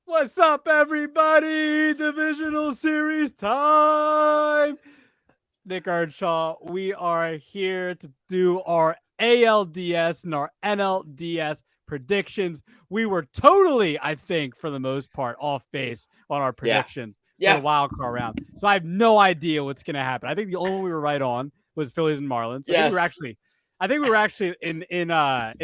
What's up, everybody? Divisional Series time. Nick Earnshaw. We are here to do our ALDS and our NLDS predictions. We were totally, I think, for the most part, off base on our Yeah. predictions for the Yeah. wild card round. So I have no idea what's going to happen. I think the only one we were right on was Phillies and Marlins. Yes. I think we were actually in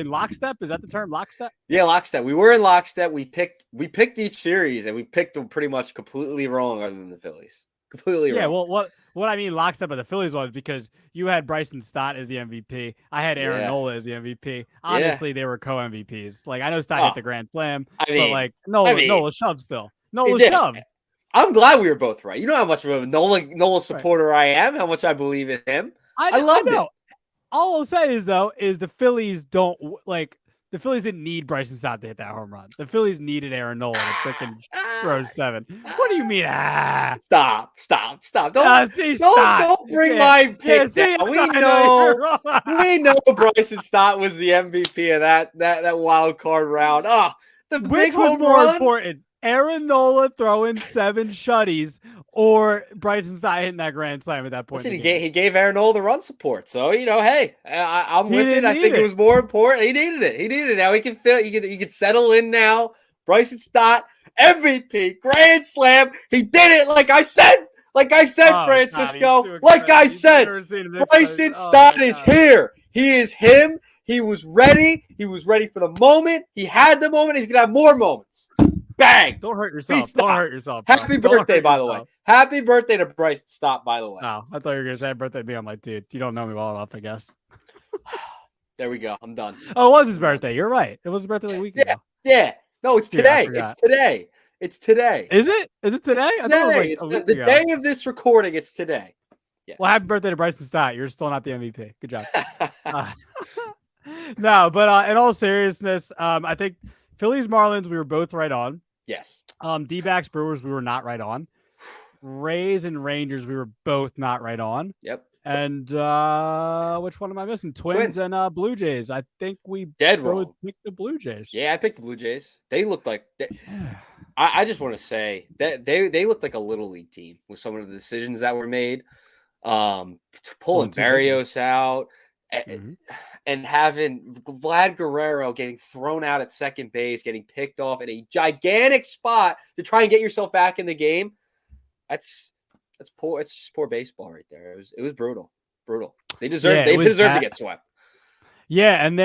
lockstep. Is that the term, lockstep? Yeah, lockstep. We were in lockstep. We picked each series and we picked them pretty much completely wrong other than the Phillies. Completely Yeah, wrong. well, what I mean lockstep of the Phillies was because you had Bryson Stott as the MVP. I had Aaron Yeah. Nola as the MVP. Yeah. Honestly, they were co-MVPs. Like I know Stott hit Oh, the grand slam, I but mean, like I Nola, mean, Nola shoved still. he Nola did. shoved. I'm glad we were both right. You know how much of a Nola Right. supporter I am, how much I believe in him. I I loved it. know. All I'll say is though is the Phillies don't like the Phillies didn't need Bryson Stott to hit that home run. The Phillies needed Aaron Nola to freaking throw seven. What do you mean? Stop. Don't See don't Stott. don't bring Yeah, my yeah. pick See, down. I know you're wrong. We know Bryson Stott was the MVP of that wild card round. Oh, the big Which was home more run. important? Aaron Nola throwing 7 shutties or Bryson Stott hitting that grand slam at that point Listen, in the game? he gave Aaron Nola the run support. So, hey, I'm He with it. didn't I need think it it. was more important. He needed it. He needed it. Now he can feel he can settle in now. Bryson Stott, MVP, grand slam. He did it like I said. Like I said, Oh, God, he's Francisco. too Like I excited. You've said, never seen him this excited. Bryson Oh, my Stott is God. here. He is him. He was ready. He was ready for the moment. He had the moment. He's going to have more moments. Bang. Don't hurt Be yourself. Don't Stott. hurt yourself, bro. Happy Don't birthday, hurt by the way. yourself. Happy birthday to Bryson Stott, by the way. No, I thought you were going to say happy birthday to me. I'm like, dude, you don't know me well enough, I guess. There we go. I'm done. Oh, it was his birthday. You're right. It was his birthday like a week ago. Yeah. No, it's Dude, I today. forgot. It's today. It's today. Is it? Is it today? I thought it was like It's a week the ago. day of this recording. It's today. Yeah. Well, happy birthday to Bryson Stott. You're still not the MVP. Good job. No, but in all seriousness, I think Phillies Marlins we were both right on. Yes. D-backs Brewers we were not right on. Rays and Rangers we were both not right on. Yep. And which one am I missing? Twins. And Blue Jays. I think we dead both wrong. picked the Blue Jays. Yeah, I picked the Blue Jays. They looked like I just want to say that they looked like a little league team with some of the decisions that were made. Pulling Barrios out. Mm-hmm. And having Vlad Guerrero getting thrown out at second base, getting picked off in a gigantic spot to try and get yourself back in the game. That's poor. It's just poor baseball right there. It was brutal. They deserve to get swept. Yeah, and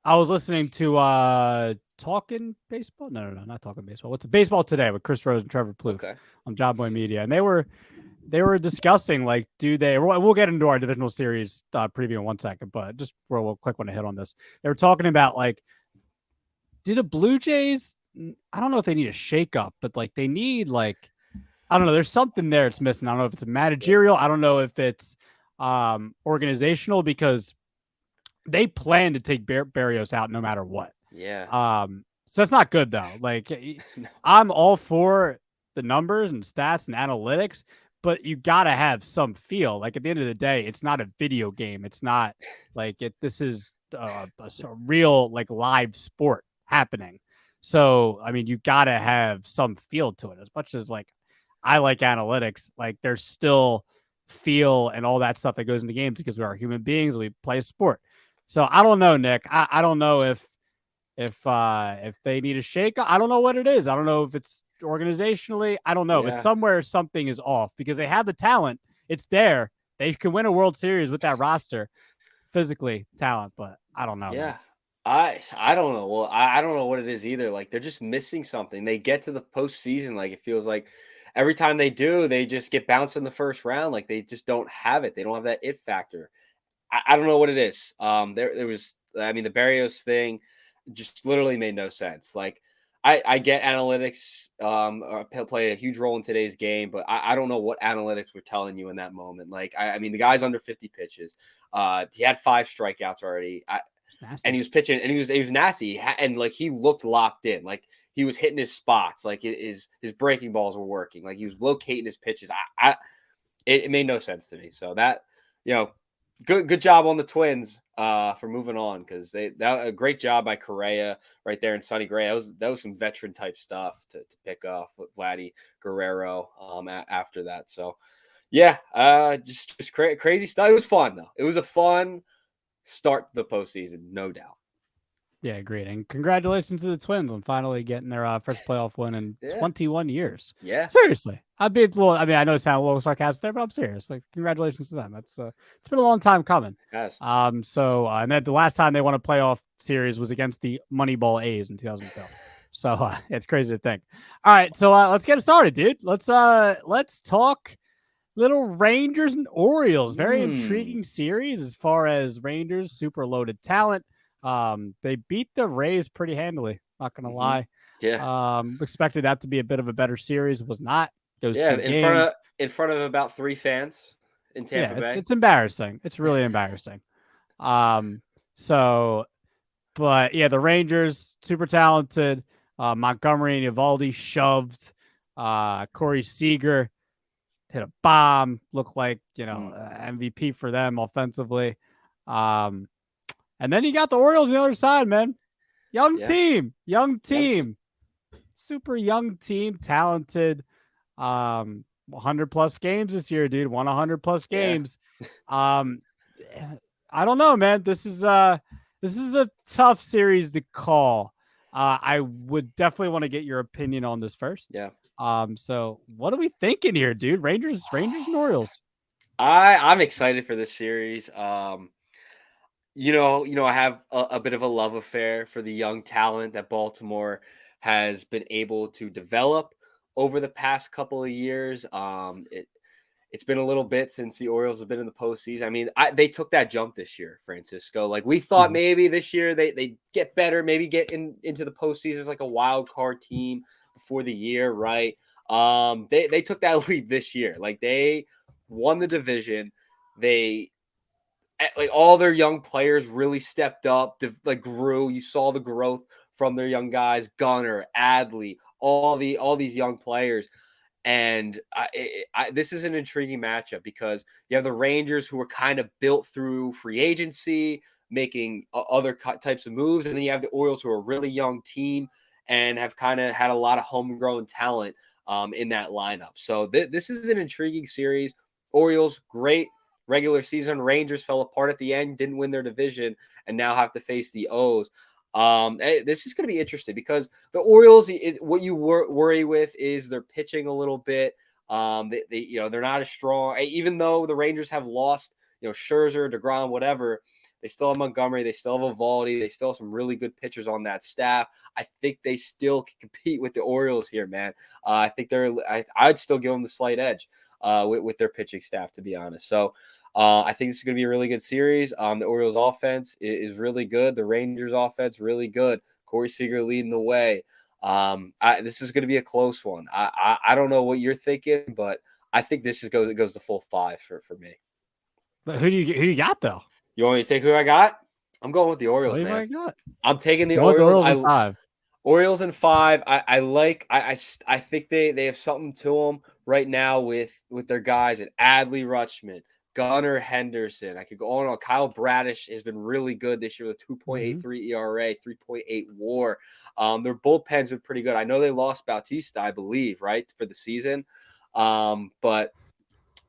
I was listening to Talking Baseball. No, not Talking Baseball. What's Baseball Today with Chris Rose and Trevor Plouffe on Job Boy Media, and they were discussing like, we'll get into our divisional series preview in 1 second, but just real quick want to hit on this. They were talking about like, do the Blue Jays, I don't know if they need a shakeup, but like they need like, I don't know, there's something there it's missing. I don't know if it's managerial. I don't know if it's organizational, because they plan to take Barrios out no matter what. Yeah. So that's not good though. Like I'm all for the numbers and stats and analytics, but you got to have some feel. Like at the end of the day, it's not a video game. It's not like this is a real like live sport happening. So, I mean, you got to have some feel to it. As much as like I like analytics, like there's still feel and all that stuff that goes into games because we are human beings. We play a sport. So I don't know, Nick. I don't know if they need a shake. I don't know what it is. I don't know if it's organizationally. I don't know, but somewhere something is off because they have the talent. It's there. They can win a World Series with that roster, physically talent, but I don't know. Yeah. Man. I don't know. Well, I don't know what it is either. Like they're just missing something. They get to the postseason, like it feels like every time they do, they just get bounced in the first round. Like they just don't have it. They don't have that it factor. I don't know what it is. There was, the Barrios thing just literally made no sense. Like I get analytics play a huge role in today's game, but I don't know what analytics were telling you in that moment. Like, the guy's under 50 pitches. He had 5 strikeouts already. And he was pitching, and he was nasty. And like he looked locked in. Like he was hitting his spots. Like his breaking balls were working. Like he was locating his pitches. It made no sense to me. So that, good job on the Twins for moving on, because that a great job by Correa right there and Sonny Gray. That was some veteran type stuff to pick off with Vladdy Guerrero after that. So yeah, just crazy stuff. It was fun though. It was a fun start to the postseason, no doubt. Yeah, agreed. And congratulations to the Twins on finally getting their first playoff win in 21 years. Yeah. Seriously. I mean, I know it sounds a little sarcastic there, but I'm serious. Like, congratulations to them. That's it's been a long time coming. Yes. And then the last time they won a playoff series was against the Moneyball A's in 2002. So it's crazy to think. All right, so let's get started, dude. Let's talk little Rangers and Orioles. Very intriguing series as far as Rangers, super loaded talent. They beat the Rays pretty handily. Not gonna lie. Yeah. Expected that to be a bit of a better series. Was not. Those two in games. in front of about 3 fans in Tampa Bay. It's embarrassing. It's really embarrassing. So, but yeah, the Rangers super talented. Montgomery and Evaldi shoved. Corey Seager hit a bomb. Looked like MVP for them offensively. And then you got the Orioles on the other side, man. Young team, super young team, talented. 100 plus games this year, dude. Won 100 plus games. I don't know, man. This is a tough series to call. I would definitely want to get your opinion on this first. Yeah. So what are we thinking here, dude? Rangers and Orioles. I'm excited for this series. I have a bit of a love affair for the young talent that Baltimore has been able to develop over the past couple of years. It's been a little bit since the Orioles have been in the postseason. I mean, they took that jump this year, Francisco. Like, we thought maybe this year they get better, maybe get into the postseason as like a wild card team before the year, right? They took that lead this year. Like, they won the division. Like, all their young players really stepped up, like grew. You saw the growth from their young guys, Gunnar, Adley, all these young players. And this is an intriguing matchup because you have the Rangers, who were kind of built through free agency, making other types of moves. And then you have the Orioles, who are a really young team and have kind of had a lot of homegrown talent in that lineup. So this is an intriguing series. Orioles, great regular season. Rangers fell apart at the end, didn't win their division, and now have to face the O's. This is going to be interesting because the Orioles, what you worry with is their pitching a little bit. They're not as strong, even though the Rangers have lost, Scherzer, DeGrom, whatever. They still have Montgomery. They still have Evaldi. They still have some really good pitchers on that staff. I think they still can compete with the Orioles here, man. I think I'd still give them the slight edge with their pitching staff, to be honest. So I think this is going to be a really good series. The Orioles offense is really good. The Rangers offense, really good. Corey Seager leading the way. This is going to be a close one. I don't know what you're thinking, but I think this goes the full 5 for me. But who do you got though? You want me to take who I got? I'm going with the Orioles, man. I got. I'm taking the Orioles. In 5. Orioles in 5. I think they have something to them right now with their guys at Adley Rutschman, Gunnar Henderson. I could go on and on. Kyle Bradish has been really good this year with 2.83 ERA, 3.8 WAR. Their bullpen's been pretty good. I know they lost Bautista, I believe, right, for the season. But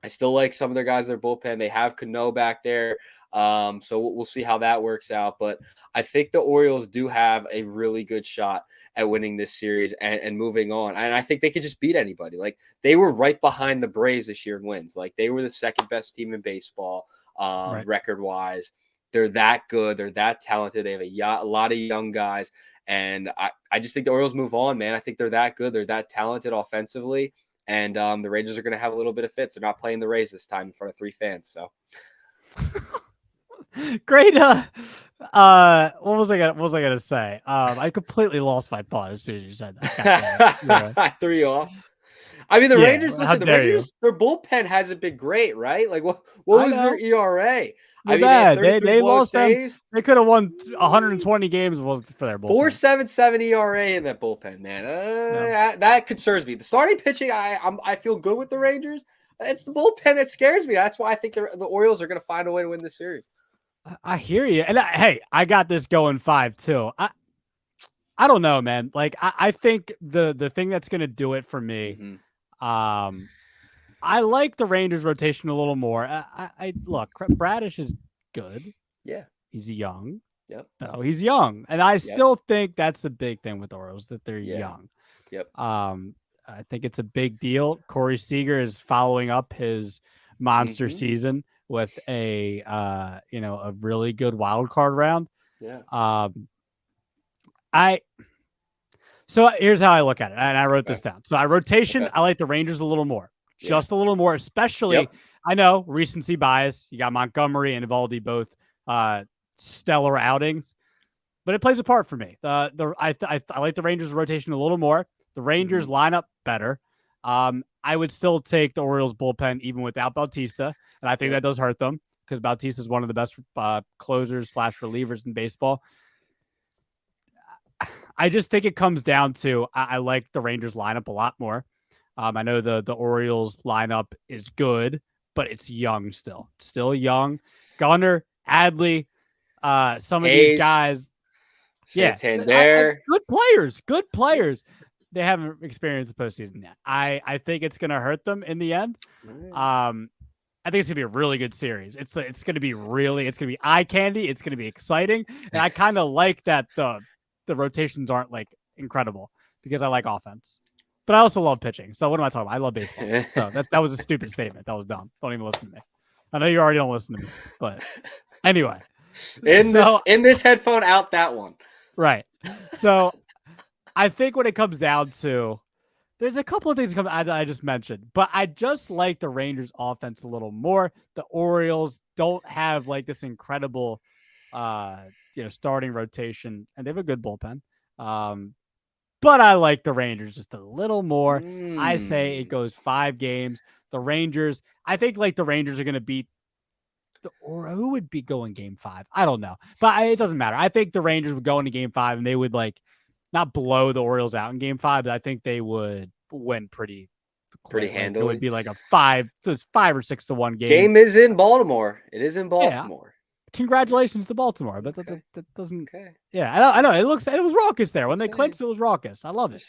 I still like some of their guys in their bullpen. They have Cano back there. So we'll see how that works out. But I think the Orioles do have a really good shot at winning this series and moving on. And I think they could just beat anybody. Like, they were right behind the Braves this year in wins. Like, they were the second best team in baseball, record wise. They're that good. They're that talented. They have a lot of young guys. And I just think the Orioles move on, man. I think they're that good. They're that talented offensively. And the Rangers are going to have a little bit of fits. They're not playing the Rays this time in front of 3 fans. So. Great. What was I gonna say? I completely lost my thought as soon as you said that. I threw you off. I mean, the Rangers. Listen, the Rangers. Their bullpen hasn't been great, right? Like, what was their ERA? Bad. They lost saves. Them. They could have won 120 games. Wasn't for their bullpen. 4.77 ERA in that bullpen, man. That concerns me. The starting pitching, I feel good with the Rangers. It's the bullpen that scares me. That's why I think the Orioles are going to find a way to win the series. I hear you. And hey, I got this going 5-2. I don't know, man. Like I think the thing that's going to do it for me, I like the Rangers rotation a little more. I look, Bradish is good. Yeah. He's young. Yep. No, he's young. And I still think that's a big thing with the Orioles, that they're young. Yep. I think it's a big deal. Corey Seager is following up his monster season with a really good wild card round. Yeah. So here's how I look at it, and I wrote this down. So rotation, I like the Rangers a little more, just a little more, especially I know recency bias. You got Montgomery and Evaldi, both stellar outings, but it plays a part for me. I like the Rangers rotation a little more. The Rangers lineup better. I would still take the Orioles bullpen even without Bautista, and I think that does hurt them because Bautista is one of the best closers / relievers in baseball. I just think it comes down to I like the Rangers lineup a lot more. I know the Orioles lineup is good, but it's young still. It's still young. Gunnar, Adley, some of these guys. Santander. Good players. They haven't experienced the postseason yet. I think it's going to hurt them in the end. I think it's going to be a really good series. It's going to be eye candy. It's going to be exciting. And I kind of like that the rotations aren't like incredible because I like offense, but I also love pitching. So what am I talking about? I love baseball. So that was a stupid statement. That was dumb. Don't even listen to me. I know you already don't listen to me, but anyway, in this headphone out that one. Right. So I think when it comes down to, there's a couple of things I just mentioned, but I just like the Rangers offense a little more. The Orioles don't have like this incredible, starting rotation, and they have a good bullpen. But I like the Rangers just a little more. I say it goes 5 games. The Rangers, I think like the Rangers are going to beat or who would be going game 5? I don't know, but it doesn't matter. I think the Rangers would go into game 5 and they would like not blow the Orioles out in game 5, but I think they would win pretty handily. It would be like a 5 or 6-1 game. Game is in Baltimore. It is in Baltimore. Congratulations to Baltimore, but that doesn't. Okay. Yeah, I know. It was raucous there when they clinched. It was raucous. I love it.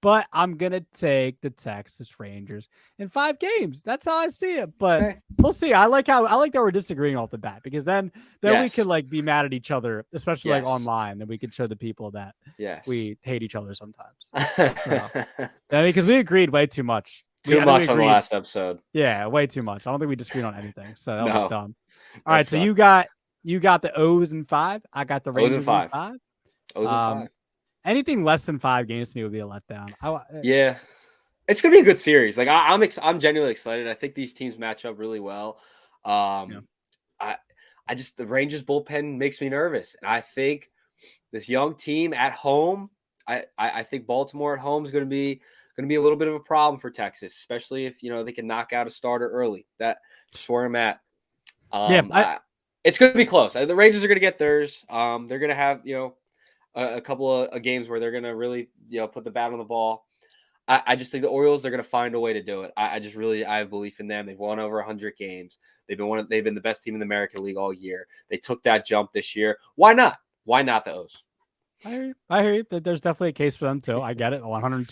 But I'm gonna take the Texas Rangers in 5 games. That's how I see it. But we'll see. I like that we're disagreeing off the bat because then we can like be mad at each other, especially like online, and we can show the people that we hate each other sometimes. Because we agreed way too much. Too much on the last episode. Yeah, way too much. I don't think we disagreed on anything. So that was dumb. All right, so you got the O's in 5. I got the Rangers in 5. O's in 5. Anything less than 5 games to me would be a letdown. It's gonna be a good series. Like I'm genuinely excited. I think these teams match up really well. The Rangers bullpen makes me nervous, and I think this young team at home. I think Baltimore at home is gonna be a little bit of a problem for Texas, especially if they can knock out a starter early. That's where I'm at. It's going to be close. The Rangers are going to get theirs. They're going to have, a couple of games where they're going to really, put the bat on the ball. I just think the Orioles, they're going to find a way to do it. I have belief in them. They've won over 100 games. They've been the best team in the American League all year. They took that jump this year. Why not? Why not the O's? I hear you. There's definitely a case for them too. I get it. 101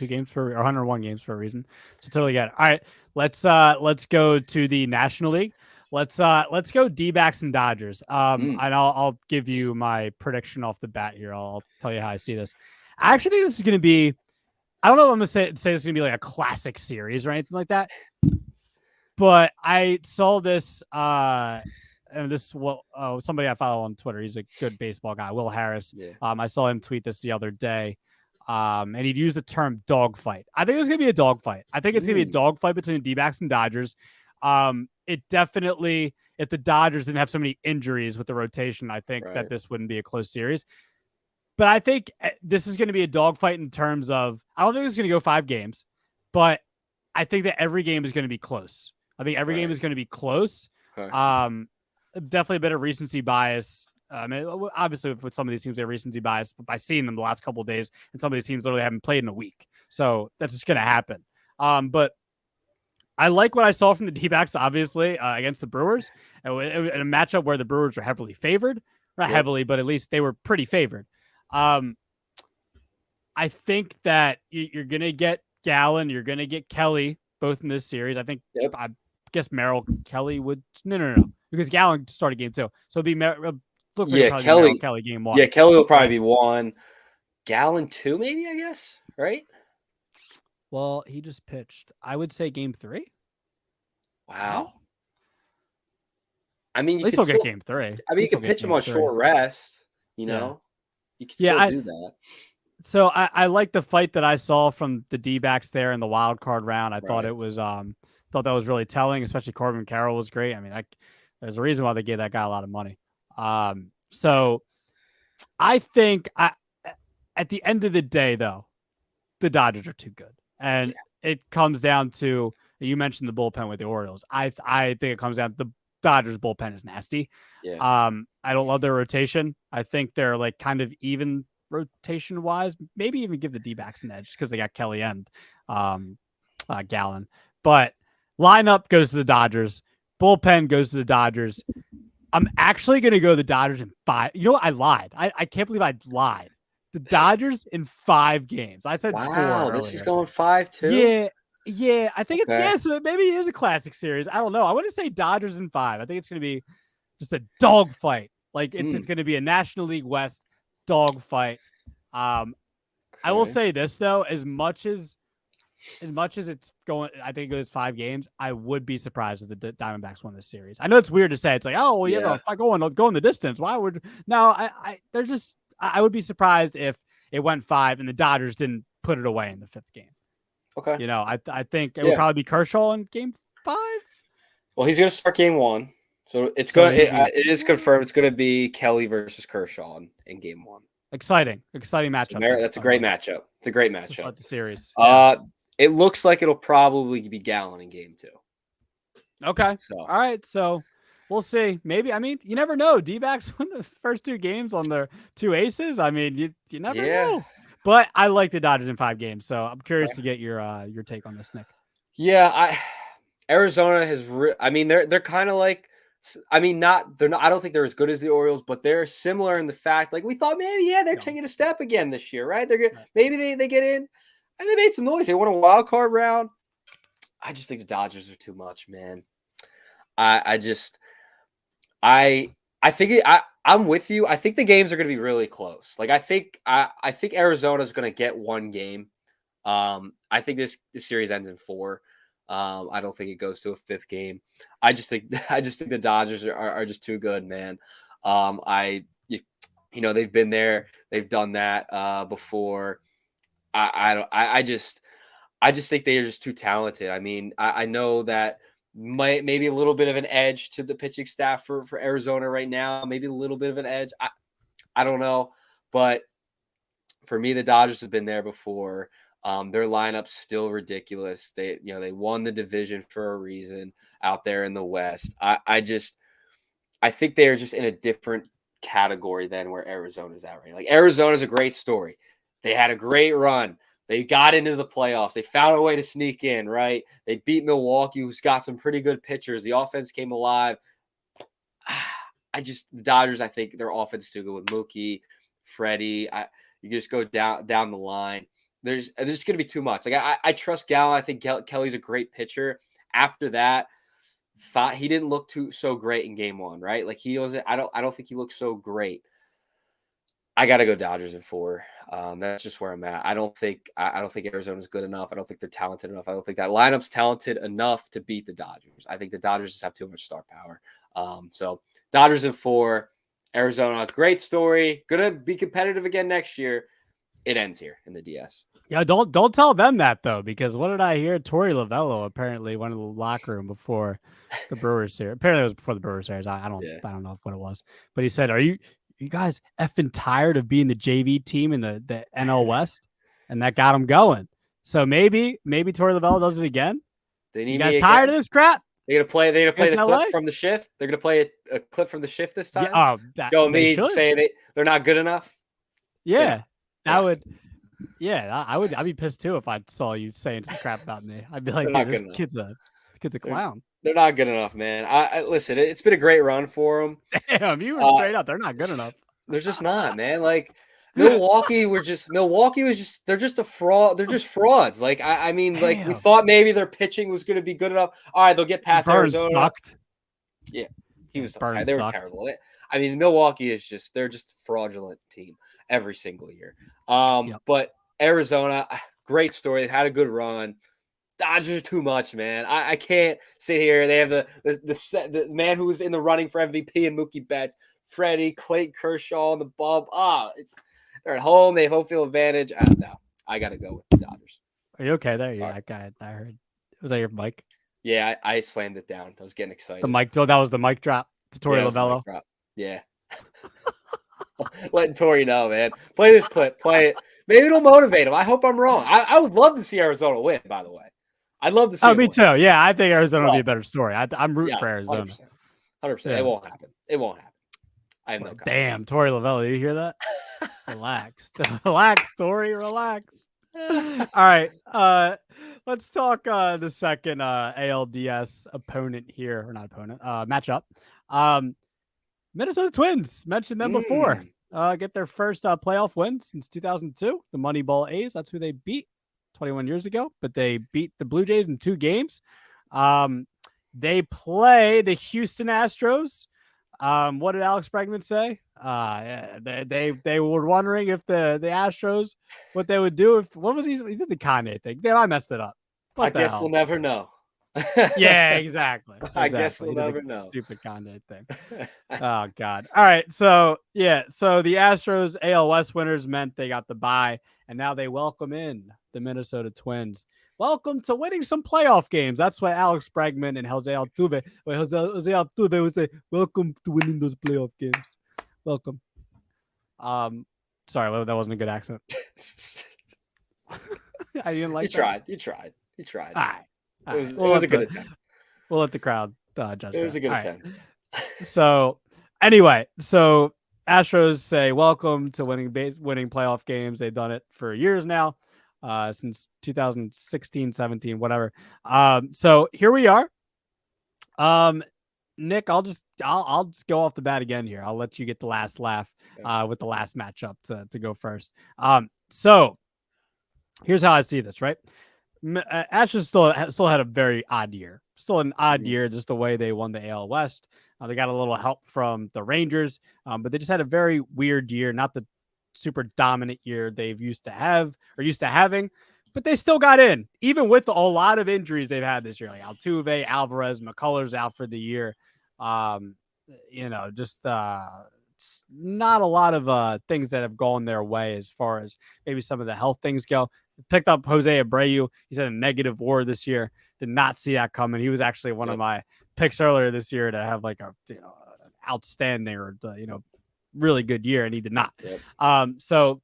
games for a reason. So totally get it. All right, let's go to the National League. Let's go D-backs and Dodgers. And I'll give you my prediction off the bat here. I'll tell you how I see this. I actually think this is going to be. I don't know if I'm going to say it's going to be like a classic series or anything like that. But I saw this. And this is what somebody I follow on Twitter. He's a good baseball guy, Will Harris. Yeah. I saw him tweet this the other day. And he'd use the term dogfight. I think it's going to be a dogfight. I think it's going to be a dogfight between the D-backs and Dodgers. It definitely, if the Dodgers didn't have so many injuries with the rotation, I think that this wouldn't be a close series. But I think this is going to be a dogfight in terms of, I don't think it's going to go 5 games, but I think that every game is going to be close. I think every game is going to be close. Okay. Definitely a bit of recency bias. Obviously, with some of these teams, they have recency bias, but by seeing them the last couple of days, and some of these teams literally haven't played in a week. So that's just going to happen. But I like what I saw from the D-backs, obviously, against the Brewers, in a matchup where the Brewers were heavily favored. Not heavily, but at least they were pretty favored. I think that you're going to get Gallen, you're going to get Kelly, both in this series. I think, I guess Merrill Kelly would. No. Because Gallen started game 2. So it'd be, looks like it'll probably be Merrill Kelly game 1. Yeah, Kelly will probably be 1. Gallen 2, maybe, I guess, right? Well, he just pitched. I would say game 3. Wow. No? I mean, you can still get game 3. I mean, you can pitch him on short rest, you know? You can still do that. So I like the fight that I saw from the D-backs there in the wild card round. I thought it was thought that was really telling, especially Corbin Carroll was great. I mean, there's a reason why they gave that guy a lot of money. So I think at the end of the day, though, the Dodgers are too good. And it comes down to, you mentioned the bullpen with the Orioles. I think it comes down to the Dodgers bullpen is nasty. Yeah. I don't love their rotation. I think they're like kind of even rotation wise, maybe even give the D-backs an edge because they got Kelly and Gallen. But lineup goes to the Dodgers. Bullpen goes to the Dodgers. I'm actually going to go the Dodgers in 5. You know what? I lied. I can't believe I lied. The Dodgers in 5 games. I said 4 earlier. This is going 5 too? Yeah. I think so maybe it is a classic series. I don't know. I wouldn't say Dodgers in 5. I think it's going to be just a dogfight. Like it's going to be a National League West dogfight. I will say this though, as much as it's going, I think it goes 5 games. I would be surprised if the Diamondbacks won this series. I know it's weird to say. It's like, oh, well, if I go in the distance, why would I would be surprised if it went 5 and the Dodgers didn't put it away in the 5th game. Okay. You know, I think it would probably be Kershaw in game 5. Well, he's going to start game 1. So it is confirmed. It's going to be Kelly versus Kershaw in game 1. Exciting matchup. So that's a great matchup. It's a great matchup. Start the series. It looks like it'll probably be Gallen in game 2. Okay. All right. So we'll see. Maybe. I mean, you never know. D-backs win the first 2 games on their 2 aces. I mean, you never know. But I like the Dodgers in 5 games. So I'm curious to get your take on this, Nick. Yeah, Arizona has. I mean, they're kind of like. I mean, they're not. I don't think they're as good as the Orioles, but they're similar in the fact, like we thought maybe, they're taking a step again this year, right? Maybe they get in, and they made some noise. They won a wild card round. I just think the Dodgers are too much, man. I'm with you. I think the games are going to be really close. Like I think Arizona is going to get 1 game. I think this series ends in 4. I don't think it goes to a 5th game. I just think the Dodgers are just too good, man. They've been there, they've done that before. I just think they are just too talented. I mean, I know that maybe a little bit of an edge to the pitching staff for Arizona right now. Maybe a little bit of an edge. I don't know, but for me, the Dodgers have been there before. Their lineup's still ridiculous. They won the division for a reason out there in the West. I think they are just in a different category than where Arizona's at right now. Like Arizona's a great story. They had a great run. They got into the playoffs. They found a way to sneak in, right? They beat Milwaukee, who's got some pretty good pitchers. The offense came alive. The Dodgers, I think their offense is too good with Mookie, Freddie. You just go down the line. There's going to be too much. Like I trust Gallen. I think Kelly's a great pitcher. After that, he didn't look so great in game 1, right? Like he wasn't. I don't think he looked so great. I got to go Dodgers in 4. That's just where I'm at. I don't think Arizona's good enough. I don't think they're talented enough. I don't think that lineup's talented enough to beat the Dodgers. I think the Dodgers just have too much star power. So Dodgers in 4. Arizona, great story. Gonna be competitive again next year. It ends here in the DS. Yeah, don't tell them that though, because what did I hear? Torey Lovello apparently went to the locker room before the Brewers series. Apparently it was before the Brewers series. I don't know what it was, but he said, "Are you guys effing tired of being the JV team in the NL West?" And that got him going. So maybe Torey Lovello does it again. You guys tired of this crap? They're gonna play the clip from the shift. They're gonna play a clip from the shift this time. Say they're not good enough. Yeah. I'd be pissed too if I saw you saying some crap about me. I'd be like, dude, this kid's a clown. They're not good enough, man. I listen. It's been a great run for them. Damn, you were straight up. They're not good enough. They're just not, man. Like Milwaukee was just they're just a fraud. They're just frauds. Like I mean, like we thought maybe their pitching was going to be good enough. All right, they'll get past Burns Arizona. Sucked. Yeah, he was. Burns They were sucked. terrible. I mean, Milwaukee is they're just a fraudulent team every single year. But Arizona, great story. They had a good run. Dodgers are too much, man. I can't sit here. They have the man who was in the running for MVP and Mookie Betts, Freddie, Clayton Kershaw on the bump. They're at home. They have home field advantage. I don't know. I got to go with the Dodgers. Are you okay there? Yeah, I heard. Was that your mic? Yeah, I slammed it down. I was getting excited. The mic. Oh, that was the mic drop to Torey Lovello. Yeah. Letting Torey know, man. Play this clip. Play it. Maybe it'll motivate him. I hope I'm wrong. I would love to see Arizona win, by the way. I'd love to see. Oh, me too. Yeah, I think Arizona will be a better story. I'm rooting for Arizona. 100%. Yeah. It won't happen. It won't happen. I have no confidence. Damn, Torey Lovello. Do you hear that? Relax. Relax, Torey. Relax. All right. Let's talk the second ALDS opponent here. Or not opponent. Matchup. Minnesota Twins. Mentioned them before. Get their first playoff win since 2002. The Moneyball A's. That's who they beat 21 years ago. But they beat the Blue Jays in 2 games. They play the Houston Astros. What did Alex Bregman say? They were wondering if the Astros, what they would do if, what was he did the Kanye thing? Damn, I messed it up. I guess we'll never know. Yeah, exactly. I guess we'll never know. Stupid Kanye thing. Oh God. All right. So the Astros AL West winners meant they got the bye, and now they welcome in the Minnesota Twins. Welcome to winning some playoff games. That's what Alex Bregman and Jose Altuve would say. Welcome to winning those playoff games. Welcome. Sorry, that wasn't a good accent. I didn't like that. You tried. All right. It was a good attempt. We'll let the crowd judge. It was a good attempt. So anyway, Astros say welcome to winning playoff games. They've done it for years now. Since 2016, 17, whatever. So here we are. Nick, I'll just go off the bat again here. I'll let you get the last laugh with the last matchup to go first. So here's how I see this, right? Astros still had a very odd year. Still an odd year, just the way they won the AL West. They got a little help from the Rangers, but they just had a very weird year. Not the super dominant year they've used to having, but they still got in, even with a lot of injuries they've had this year, like Altuve, Alvarez, McCullers out for the year. Just not a lot of things that have gone their way as far as maybe some of the health things go. Picked up Jose Abreu. He's had a negative WAR this year. Did not see that coming. He was actually one of my picks earlier this year to have like an outstanding or really good year, and he did not. So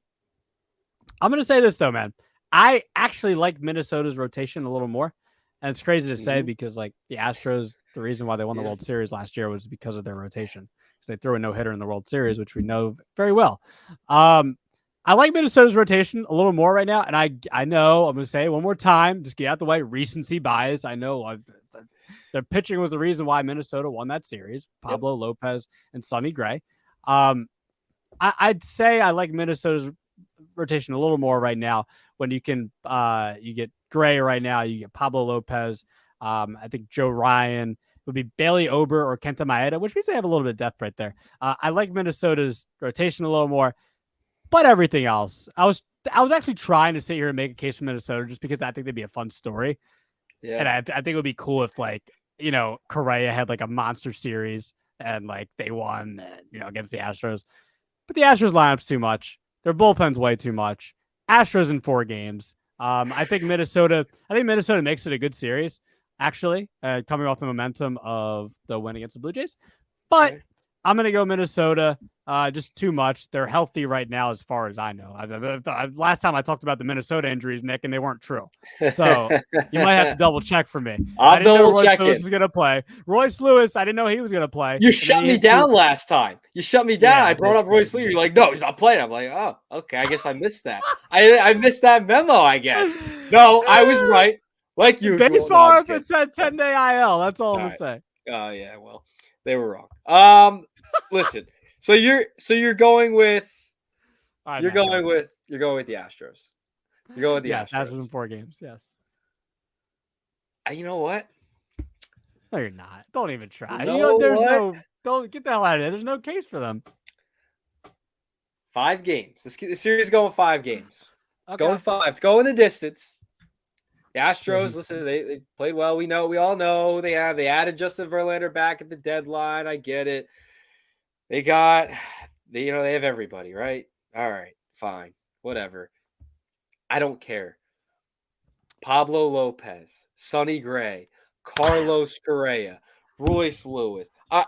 I'm gonna say this though, man. I actually like Minnesota's rotation a little more, and it's crazy to say because like the Astros, the reason why they won the World Series last year was because of their rotation, because they threw a no-hitter in the World Series, which we know very well. I like Minnesota's rotation a little more right now, and I know I'm gonna say it one more time, just get out the way. Recency bias. I know their pitching was the reason why Minnesota won that series. Pablo Lopez and Sonny Gray. I'd say I like Minnesota's rotation a little more right now when you can you get Gray right now, you get Pablo Lopez. I think Joe Ryan would be Bailey Ober or Kenta Maeda, which means they have a little bit of depth right there. I like Minnesota's rotation a little more, but everything else, I was actually trying to sit here and make a case for Minnesota just because I think they'd be a fun story. Yeah. And I think it would be cool if Correa had like a monster series and like they won, against the Astros. But the Astros lineup's too much. Their bullpen's way too much. Astros in 4 games. I think Minnesota makes it a good series, actually, coming off the momentum of the win against the Blue Jays. But I'm going to go Minnesota. Just too much. They're healthy right now, as far as I know. Last time I talked about the Minnesota injuries, Nick, and they weren't true. So you might have to double check for me. I didn't know Royce Lewis was going to play. Royce Lewis, I didn't know he was going to play. You shut me down last time. You shut me down. I brought up Royce Lewis. You're like, no, he's not playing. I'm like, oh, okay. I guess I missed that. I missed that memo, I guess. No, I was right. Like usual. No, Baseball I'm just if it kidding. said 10-day IL. That's all I'm All gonna say. Oh yeah, well, they were wrong. Listen. So you're going with All right, man. Go. you're going with the Astros. You're going with the Yes, Astros in Astros. 4 games. Yes. You know what? No, you're not. Don't even You try. know There's what? no. Don't get the hell out of there. There's no case for them. 5 games. The series is going 5 games. It's going Okay. 5. It's going the distance. The Astros, Jeez. listen, they played well. We all know they have. They added Justin Verlander back at the deadline. I get it. They have everybody, right? All right, fine, whatever. I don't care. Pablo Lopez, Sonny Gray, Carlos Correa, Royce Lewis. I'm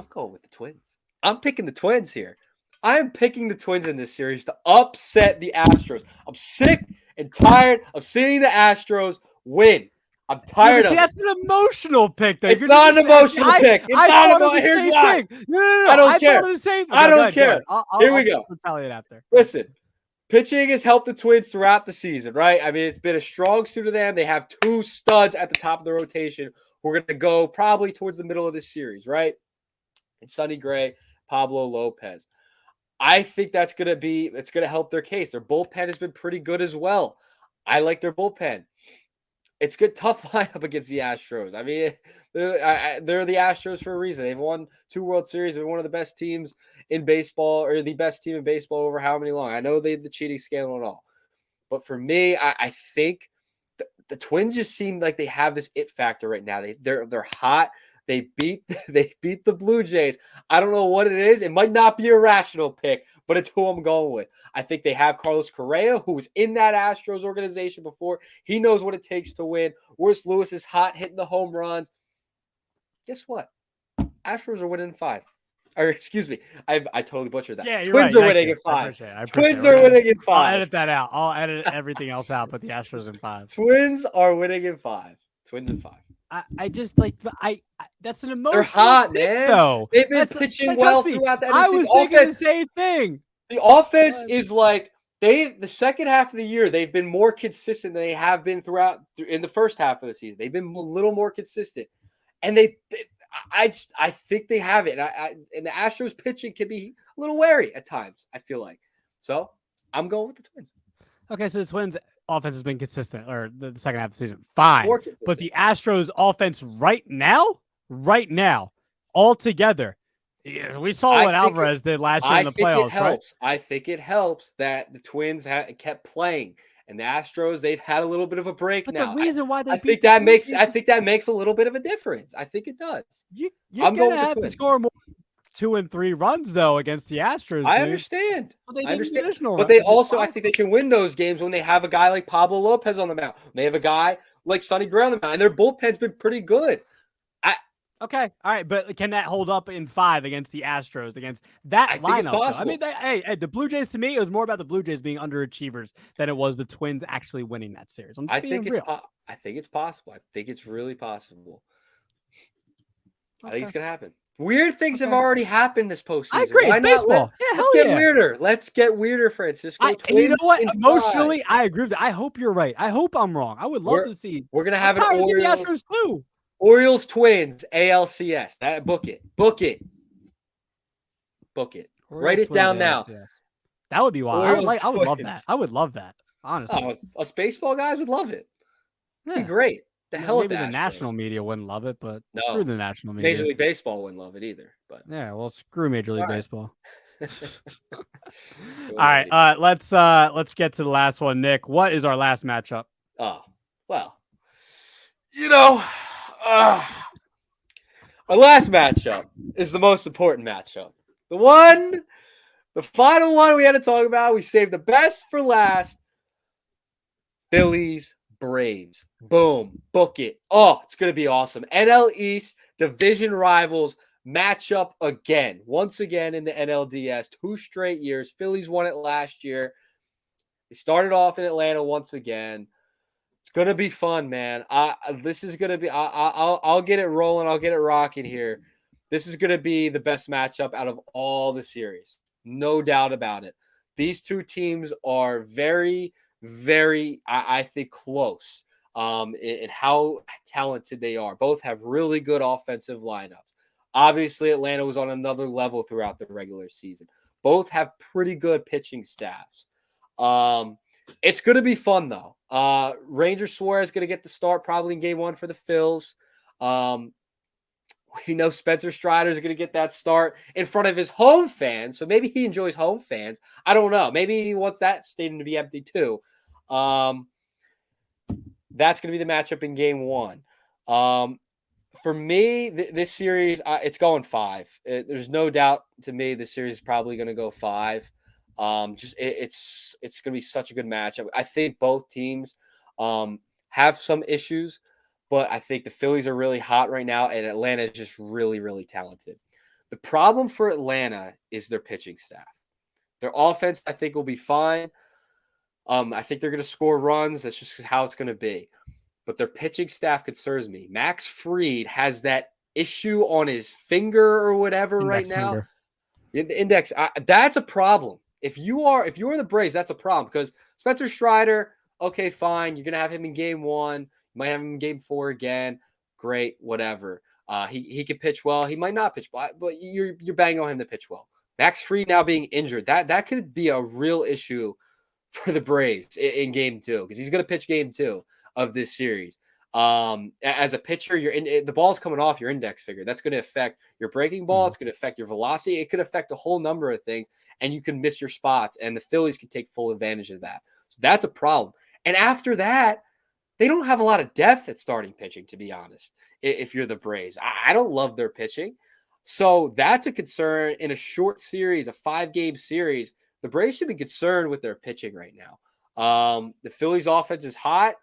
going with the Twins. I'm picking the Twins here. I am picking the Twins in this series to upset the Astros. I'm sick and tired of seeing the Astros win. I'm tired of it. That's an emotional pick, though. It's not an emotional pick. It's not emotional. Here's why. No. I don't care. Thought of the same thing. I Go don't ahead, care. Here we go. Retaliate after. Listen, pitching has helped the Twins throughout the season, right? I mean, it's been a strong suit of them. They have 2 studs at the top of the rotation. We're going to go probably towards the middle of this series, right? It's Sonny Gray, Pablo Lopez. I think it's going to help their case. Their bullpen has been pretty good as well. I like their bullpen. It's good, tough lineup against the Astros. I mean, they're the Astros for a reason. They've won 2 World Series. They're one of the best teams in baseball, or the best team in baseball over how many long. I know they had the cheating scandal and all. But for me, I think the Twins just seem like they have this it factor right now. They're hot. They beat the Blue Jays. I don't know what it is. It might not be a rational pick, but it's who I'm going with. I think they have Carlos Correa, who was in that Astros organization before. He knows what it takes to win. Royce Lewis is hot, hitting the home runs. Guess what? Astros are winning 5. Or excuse me, I totally butchered that. Yeah, Twins right. are winning in 5. I appreciate Twins are winning in 5. I'll edit that out. I'll edit everything else out, but the Astros in 5. Twins are winning in 5. Twins in 5. I just like that's an emotional. They're hot, pick, man. Though They've been pitching well throughout the I was thinking the same thing. The offense is like the second half of the year, they've been more consistent than they have been in the first half of the season. They've been a little more consistent, and I think they have it. And the Astros pitching can be a little wary at times, I feel like. So I'm going with the Twins. Okay, so the Twins offense has been consistent, or the second half of the season, fine. But the Astros offense right now, all together, we saw what Alvarez did last year in the playoffs. Right? I think it helps that the Twins kept playing, and the Astros, they've had a little bit of a break but now. The reason why they I think that makes a little bit of a difference. I think it does. You're gonna have to score more 2 and 3 runs though against the Astros. I understand. Well, I understand. But they also, I think they can win those games when they have a guy like Pablo Lopez on the mound. When they have a guy like Sonny Gray on the mound, and their bullpen's been pretty good. Okay, all right, but can that hold up in 5 against the Astros, against that lineup? I mean, the Blue Jays, to me, it was more about the Blue Jays being underachievers than it was the Twins actually winning that series. I'm just being real. I think it's possible. I think it's really possible. I think it's going to happen. Weird things have already happened this postseason. I agree. It's baseball. Let's get weirder. Let's get weirder, Francisco. And you know what? Emotionally, I agree with that. I hope you're right. I hope I'm wrong. I would love to see. We're going to have an Orioles too. Orioles Twins ALCS. Book it. Write it down now. That would be wild. I would love that. I would love that. Honestly, us baseball guys would love it. It'd be great. Maybe the national media wouldn't love it, but screw the national media. Major League Baseball wouldn't love it either. But yeah, well, screw Major League Baseball. All right, let's get to the last one, Nick. What is our last matchup? Oh, well, our last matchup is the most important matchup. The final one we had to talk about. We saved the best for last. Phillies, Braves. Boom. Book it. Oh, it's going to be awesome. NL East division rivals matchup again. Once again in the NLDS. 2 straight years. Phillies won it last year. They started off in Atlanta once again. It's going to be fun, man. This is going to be I'll get it rolling. I'll get it rocking here. This is going to be the best matchup out of all the series. No doubt about it. These 2 teams are very, very, I think, close. and how talented they are. Both have really good offensive lineups. Obviously, Atlanta was on another level throughout the regular season. Both have pretty good pitching staffs. It's going to be fun, though. Ranger Suarez is going to get the start probably in game one for the Phils. We know Spencer Strider is going to get that start in front of his home fans. So maybe he enjoys home fans. I don't know. Maybe he wants that stadium to be empty too. That's going to be the matchup in game one. For me, this series, it's going 5. There's no doubt to me this series is probably going to go 5. It's going to be such a good matchup. I think both teams have some issues, but I think the Phillies are really hot right now, and Atlanta is just really, really talented. The problem for Atlanta is their pitching staff. Their offense, I think, will be fine. I think they're going to score runs. That's just how it's going to be. But their pitching staff concerns me. Max Fried has that issue on his finger or whatever right now. The index. That's a problem. If you're the Braves, that's a problem because Spencer Strider, okay, fine. You're going to have him in game 1. You might have him in game 4 again. Great, whatever. He could pitch well. He might not pitch well, but you're banging on him to pitch well. Max Fried now being injured, that could be a real issue for the Braves in game 2 because he's going to pitch game 2 of this series. As a pitcher, the ball's coming off your index finger. That's going to affect your breaking ball. It's going to affect your velocity. It could affect a whole number of things, and you can miss your spots, and the Phillies can take full advantage of that. So that's a problem. And after that, they don't have a lot of depth at starting pitching, to be honest, if you're the Braves. I don't love their pitching. So that's a concern in a short series, a 5-game series. The Braves should be concerned with their pitching right now. The Phillies offense is hot.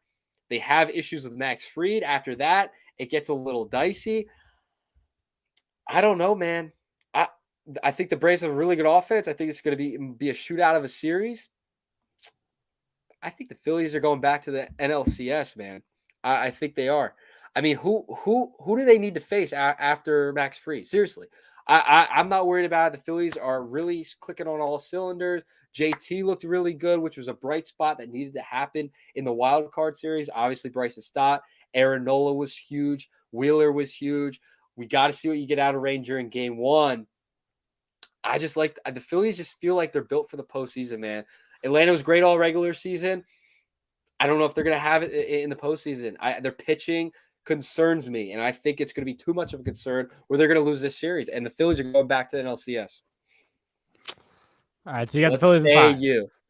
They have issues with Max Fried. After that, it gets a little dicey. I don't know, man. I think the Braves have a really good offense. I think it's going to be a shootout of a series. I think the Phillies are going back to the NLCS, man. I think they are. I mean, who do they need to face after Max Fried? Seriously. I'm not worried about it. The Phillies are really clicking on all cylinders. JT looked really good, which was a bright spot that needed to happen in the wild card series. Obviously, Bryson Stott, Aaron Nola was huge. Wheeler was huge. We got to see what you get out of Ranger in game 1. I just like the Phillies just feel like they're built for the postseason, man. Atlanta was great all regular season. I don't know if they're going to have it in the postseason. Their pitching concerns me, and I think it's going to be too much of a concern where they're going to lose this series, and the Phillies are going back to the NLCS. All right, so you got the Phillies in 5.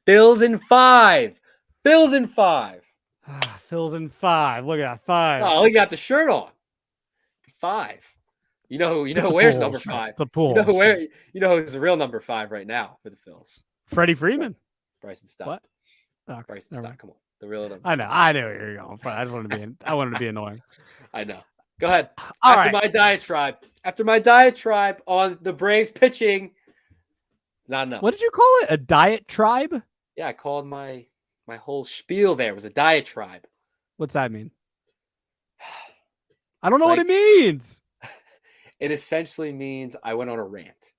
Phillies in 5. Phillies in 5. Phillies in 5. Look at that 5. Oh, he got the shirt on. 5. You know who wears number 5. It's a pool. You know who's the real number 5 right now for the Phils? Freddie Freeman. Bryson Stott. What? Okay, Bryson Stott. Come on, the real number. I know where you're going, but I just wanted to be annoying. I know. Go ahead. After my diatribe on the Braves pitching, not enough. What did you call it? A diatribe? Yeah, I called my whole spiel there was a diatribe. What's that mean? I don't know what it means. It essentially means I went on a rant.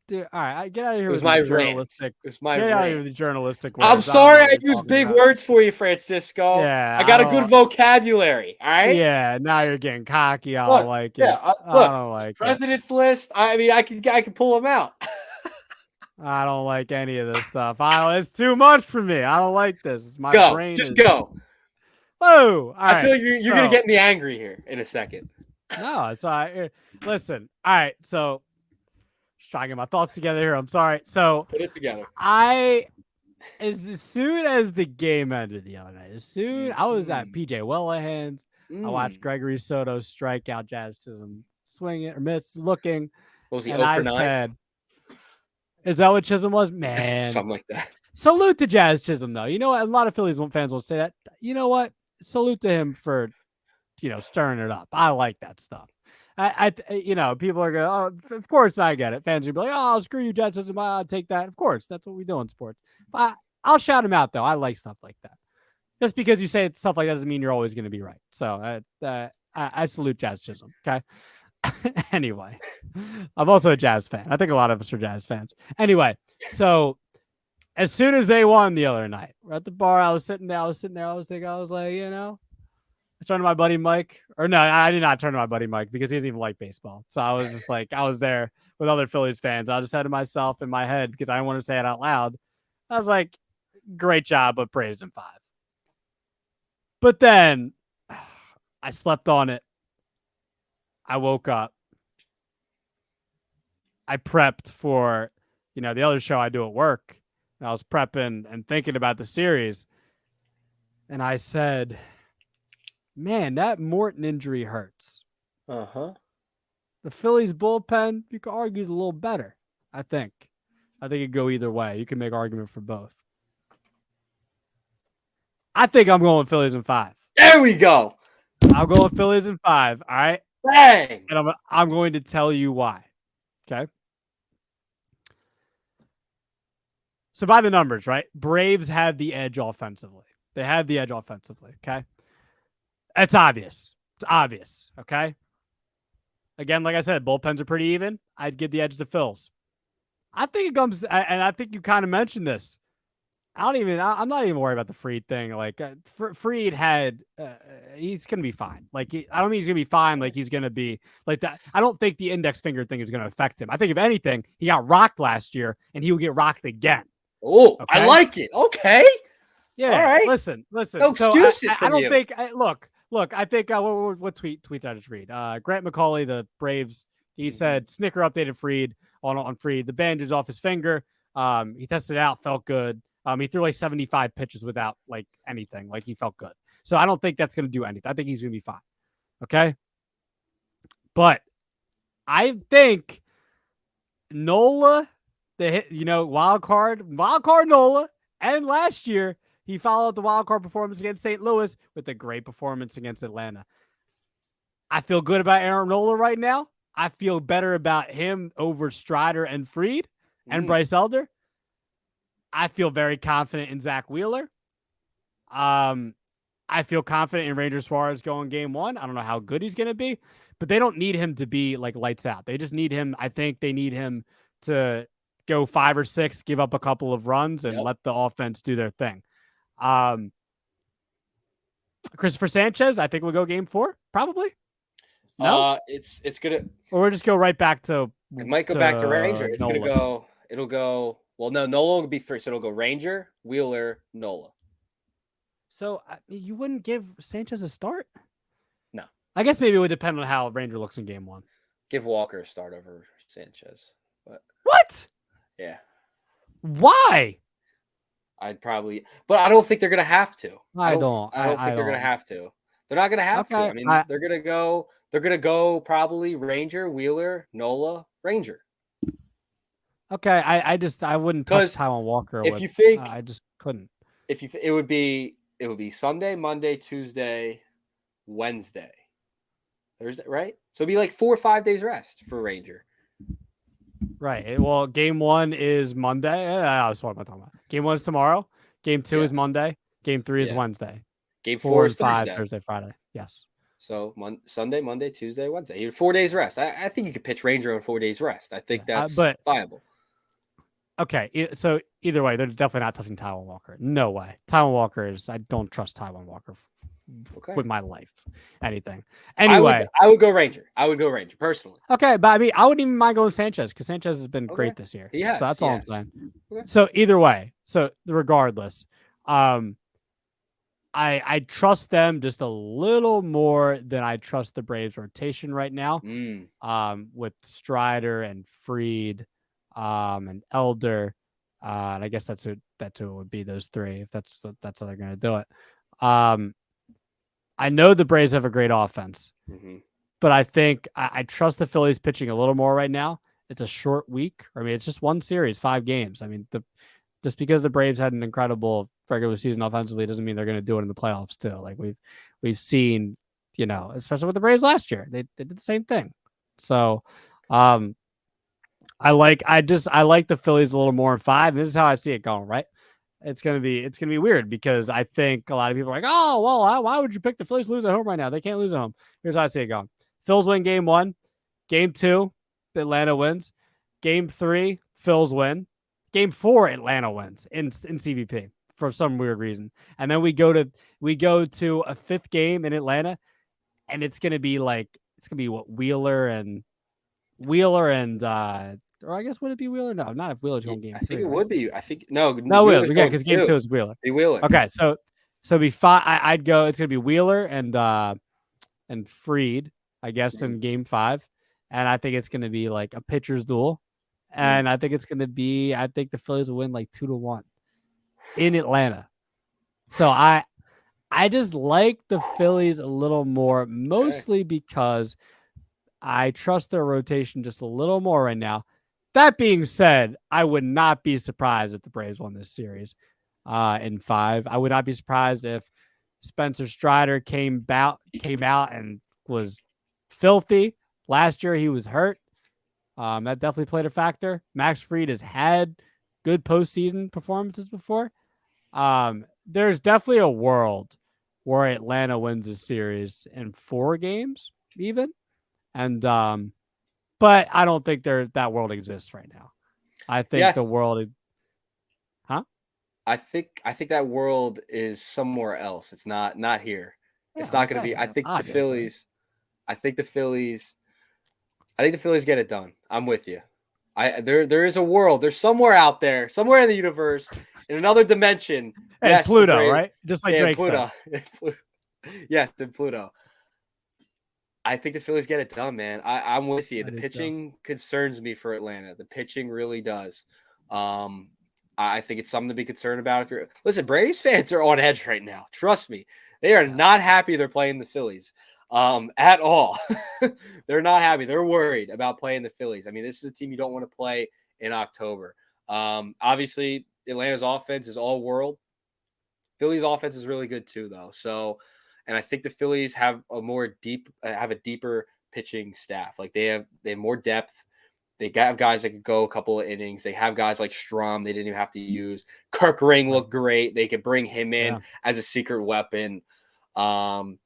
Dude, all right, get out of here. It was my rant. It was my rant. Get out of here with the journalistic words. I'm sorry I used big words for you, Francisco. Yeah, I got a good vocabulary. All right. Yeah, now you're getting cocky. I don't like it. Yeah, I don't like President's List. I mean, I can pull them out. I don't like any of this stuff. It's too much for me. I don't like this. My brain. Just go. Whoa! I feel like you're gonna get me angry here in a second. No, it's all right. Listen. All right, so. Trying to get my thoughts together here. I'm sorry. So put it together. As soon as the game ended the other night, I was at PJ Wellington's. I watched Gregory Soto strike out Jazz Chisholm, swing it or miss, looking. What was he? 0 for 9? Said, "Is that what Chisholm was, man?" Something like that. Salute to Jazz Chisholm, though. You know what? A lot of Phillies fans will say that. You know what? Salute to him for, stirring it up. I like that stuff. People are going, oh, of course I get it. Fans are going to be like, oh, screw you, Jets. I'll take that. Of course, that's what we do in sports. But I'll shout him out, though. I like stuff like that. Just because you say stuff like that doesn't mean you're always going to be right. So I salute Jazz Chisholm, okay? Anyway, I'm also a Jazz fan. I think a lot of us are Jazz fans. Anyway, so as soon as they won the other night, we're at the bar. I was sitting there. I was thinking, I was like, I turned to my buddy Mike, or no, I did not turn to my buddy Mike because he doesn't even like baseball. So I was just like, I was there with other Phillies fans. I just said to myself in my head, because I didn't want to say it out loud, I was like, great job, but Braves in 5. But then I slept on it. I woke up. I prepped for, the other show I do at work. I was prepping and thinking about the series. And I said, man, that Morton injury hurts. Uh-huh. The Phillies bullpen, you could argue, is a little better, I think. I think it could go either way. You can make argument for both. I think I'm going Phillies in 5. There we go. I'm going Phillies in 5. All right. Bang. And I'm going to tell you why. Okay. So by the numbers, right? Braves had the edge offensively. They had the edge offensively. Okay. It's obvious. It's obvious. Okay. Again, like I said, bullpens are pretty even. I'd give the edge to Phils. I think it comes, and I think you kind of mentioned this. I'm not even worried about the Fried thing. Like, Fried he's going to be fine. Like, I don't mean he's going to be fine. Like, he's going to be like that. I don't think the index finger thing is going to affect him. I think, if anything, he got rocked last year and he will get rocked again. Oh, okay? I like it. Okay. Yeah. All right. Listen. No excuses I don't think, look, I think, what tweet did I just read? Grant McCauley, the Braves, he said, Snicker updated Fried on Fried. The bandage off his finger. He tested it out, felt good. He threw like 75 pitches without like anything. Like, he felt good. So I don't think that's going to do anything. I think he's going to be fine. Okay. But I think Nola, wild card Nola, and last year he followed the wild card performance against St. Louis with a great performance against Atlanta. I feel good about Aaron Nola right now. I feel better about him over Strider and Fried and Bryce Elder. I feel very confident in Zach Wheeler. I feel confident in Ranger Suarez going game 1. I don't know how good he's going to be, but they don't need him to be like lights out. They just need him. I think they need him to go 5 or 6, give up a couple of runs, and let the offense do their thing. Christopher Sanchez, I think we'll go game 4, probably. No, it's gonna, or we'll just go right back to. It might go back to Ranger. It's Nola. It'll go. Well, no, Nola will be first. So it'll go Ranger, Wheeler, Nola. So you wouldn't give Sanchez a start? No. I guess maybe it would depend on how Ranger looks in game 1. Give Walker a start over Sanchez. But what? Yeah. Why? I'd probably, but I don't think they're gonna have to. I don't think they're gonna have to. They're not gonna have to. I mean, they're gonna go. They're gonna go probably Ranger, Wheeler, Nola, Ranger. Okay, I wouldn't touch Taiwan Walker. If you think, I just couldn't. It would be Sunday, Monday, Tuesday, Wednesday, Thursday, right? So it'd be like 4 or 5 days rest for Ranger. Right. Well, game 1 is Monday. What am I talking about? Game 1 is tomorrow. Game 2 is Monday. Game 3 is Wednesday. Game 4 is 5 Thursday, Friday. Yes. So Sunday, Monday, Tuesday, Wednesday. 4 days rest. I think you could pitch Ranger on 4 days rest. I think that's viable. Okay, so either way, they're definitely not touching Taiwan Walker. No way. Taiwan Walker is. I don't trust Taiwan Walker with my life. Anything. Anyway, I would go Ranger. I would go Ranger personally. Okay, but I mean, I wouldn't even mind going Sanchez because Sanchez has been great this year. Yeah, so that's all I'm saying. Okay. So either way, regardless, I trust them just a little more than I trust the Braves rotation right now. With Strider and Fried. And Elder, and I guess that's who it would be, those 3, if that's how they're going to do it. I know the Braves have a great offense, but I think I trust the Phillies pitching a little more right now. It's a short week. I mean, it's just one series, 5 games. I mean, just because the Braves had an incredible regular season offensively doesn't mean they're going to do it in the playoffs too. Like we've seen, especially with the Braves last year, they did the same thing. So, I like the Phillies a little more in 5. This is how I see it going, right? It's gonna be weird because I think a lot of people are like, oh, well, why would you pick the Phillies to lose at home right now? They can't lose at home. Here's how I see it going. Phils win game 1. Game 2, Atlanta wins. Game 3, Phils win. Game 4, Atlanta wins in CVP for some weird reason, and then we go to a 5th game in Atlanta, and it's gonna be what Wheeler and or I guess would it be Wheeler? No, not if Wheeler's going Game I think 3, it right? would be. I think no, No, Wheeler. Wheeler's Yeah, going because Game 2. 2 is Wheeler. Be Wheeler. Okay, so it'd be 5. I'd go. It's gonna be Wheeler and Freed, I guess, in Game 5, and I think it's gonna be like a pitcher's duel, and I think it's gonna be. I think the Phillies will win like 2-1 in Atlanta. So I just like the Phillies a little more, mostly because I trust their rotation just a little more right now. That being said, I would not be surprised if the Braves won this series in 5. I would not be surprised if Spencer Strider came out and was filthy. Last year he was hurt. That definitely played a factor. Max Fried has had good postseason performances before. There's definitely a world where Atlanta wins a series in 4 games, even. And but I don't think that world exists right now. I think the world, huh? I think that world is somewhere else. It's not here. Yeah, It's not going to be. obviously. I think the Phillies get it done. I'm with you. There is a world. There's somewhere out there, somewhere in the universe, in another dimension. Hey, yes, Pluto, right? Just like Drake Pluto. said. Yes, in Pluto. I think the Phillies get it done, man. I'm with you. The pitching concerns me for Atlanta. The pitching really does. I think it's something to be concerned about. Listen, Braves fans are on edge right now. Trust me, they are not happy they're playing the Phillies at all. They're not happy. They're worried about playing the Phillies. I mean, this is a team you don't want to play in October. Obviously, Atlanta's offense is all world. Phillies offense is really good too, though. So, and I think the Phillies have a deeper pitching staff. Like they have more depth. They have guys that could go a couple of innings. They have guys like Strom they didn't even have to use. Kirk Ring looked great. They could bring him in as a secret weapon. So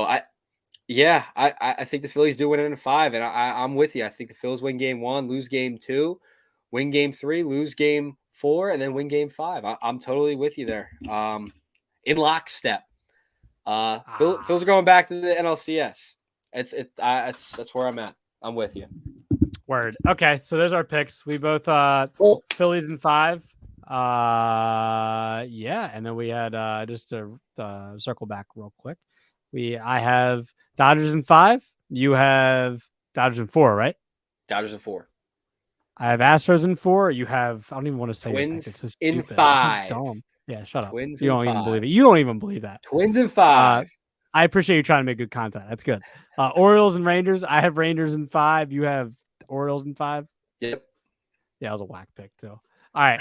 I think the Phillies do win it in 5, and I'm with you. I think the Phillies win Game 1, lose Game 2, win Game 3, lose Game 4, and then win Game 5. I'm totally with you there. In lockstep. Phillies are going back to the NLCS. That's where I'm at. I'm with you. Word. Okay, so there's our picks. We both Phillies in 5. Yeah, and then we had just to circle back real quick. I have Dodgers in 5. You have Dodgers in 4, right? Dodgers in 4. I have Astros in 4. You have, I don't even want to say Twins it's so in stupid. 5. It's so dumb. Yeah, shut up. Twins you don't in even 5. believe it. You don't even believe that. Twins in 5. I appreciate you trying to make good content. That's good. Orioles and Rangers. I have Rangers in 5. You have Orioles in 5. Yep. Yeah, that was a whack pick too. All right.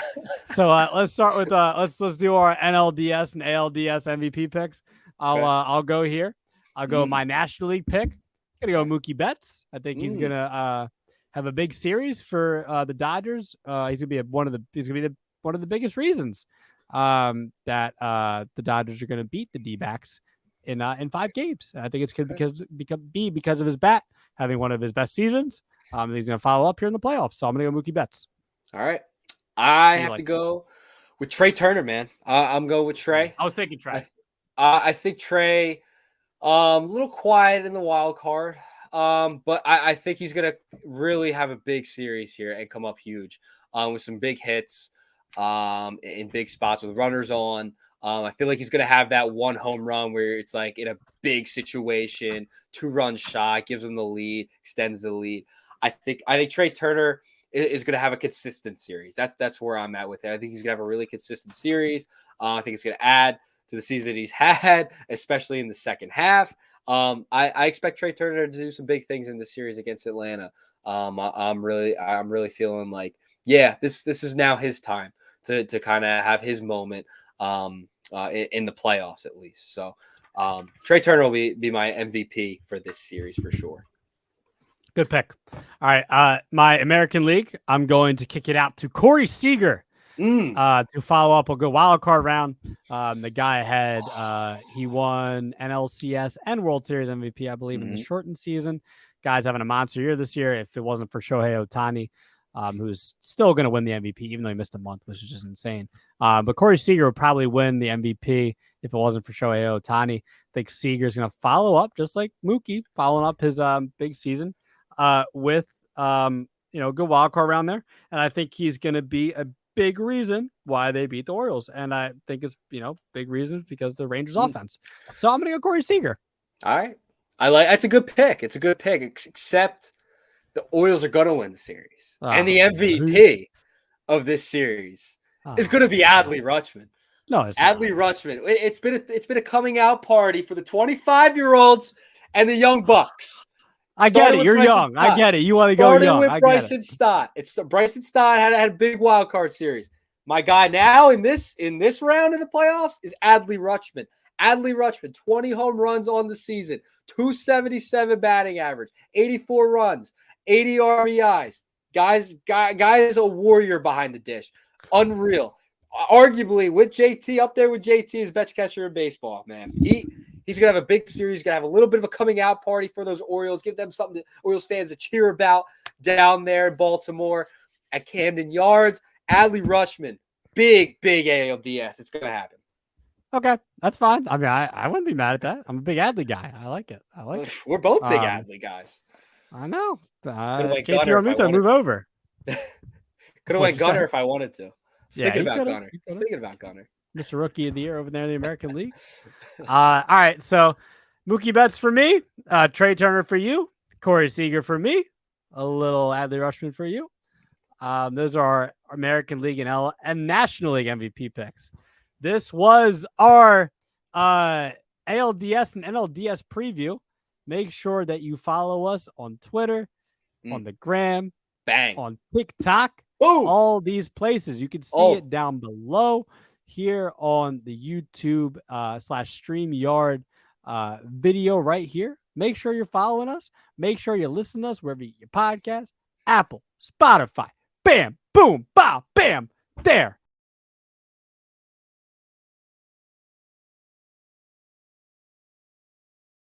So let's start with let's do our NLDS and ALDS MVP picks. I'll go here. I'll go my National League pick. I'm gonna go Mookie Betts. I think he's gonna have a big series for the Dodgers. He's gonna be one of the biggest reasons that the Dodgers are gonna beat the D-backs in 5 games. I think it's because of his bat having one of his best seasons. He's gonna follow up here in the playoffs. So I'm gonna go Mookie Betts. All right. I have to go with Trey Turner, man. I'm going with Trey. I was thinking Trey. I think Trey, a little quiet in the wild card, but I think he's going to really have a big series here and come up huge with some big hits in big spots with runners on. I feel like he's going to have that one home run where it's like in a big situation, 2-run shot, gives him the lead, extends the lead. I think Trey Turner is going to have a consistent series. That's where I'm at with it. I think he's going to have a really consistent series. I think it's going to add to the season he's had, especially in the second half. I expect Trey Turner to do some big things in the series against Atlanta. I'm really feeling like, this is now his time to kind of have his moment in the playoffs at least. So Trey Turner will be my MVP for this series for sure. Good pick. All right. My American League, I'm going to kick it out to Corey Seager to follow up a good wild card round. The guy he won NLCS and World Series MVP, I believe, in the shortened season. Guy's having a monster year this year. If it wasn't for Shohei Ohtani, who's still going to win the MVP, even though he missed a month, which is just insane. But Corey Seager would probably win the MVP if it wasn't for Shohei Ohtani. I think Seager's going to follow up, just like Mookie, following up his big season with good wild card around there. And I think he's going to be a big reason why they beat the Orioles. And I think it's, big reasons because the Rangers offense. So I'm going to go Corey Seager. All right. That's a good pick. It's a good pick, except the Orioles are going to win the series. And the MVP of this series is going to be Adley Rutschman. No, it's Adley Rutschman. It's been a coming out party for the 25-year-olds and the young bucks. I get it. You're young. Stott. I get it. You want to go young. With Bryson Stott. Bryson Stott had a big wild card series. My guy now in this round of the playoffs is Adley Rutschman. Adley Rutschman, 20 home runs on the season, 277 batting average, 84 runs, 80 RBIs. Guy is a warrior behind the dish. Unreal. Arguably with JT up there with JT as best catcher in baseball, man. He's going to have a big series. He's going to have a little bit of a coming out party for those Orioles. Give them something Orioles fans to cheer about down there in Baltimore at Camden Yards. Adley Rutschman, big ALDS. It's going to happen. Okay, that's fine. I mean, I wouldn't be mad at that. I'm a big Adley guy. I like it. We're both big Adley guys. I know. KP move over. Could have went Gunner if I wanted to. Thinking about Gunner. Mr. Rookie of the Year over there in the American League. All right, so Mookie Betts for me, Trey Turner for you, Corey Seager for me, a little Adley Rutschman for you. Those are our American League and National League MVP picks. This was our ALDS and NLDS preview. Make sure that you follow us on Twitter, on the Gram, on TikTok, all these places. You can see it down below here on the YouTube /StreamYard video right here. Make sure you're following us. Make sure you listen to us wherever you get your podcast. Apple, Spotify, bam, boom, bow, bam, there.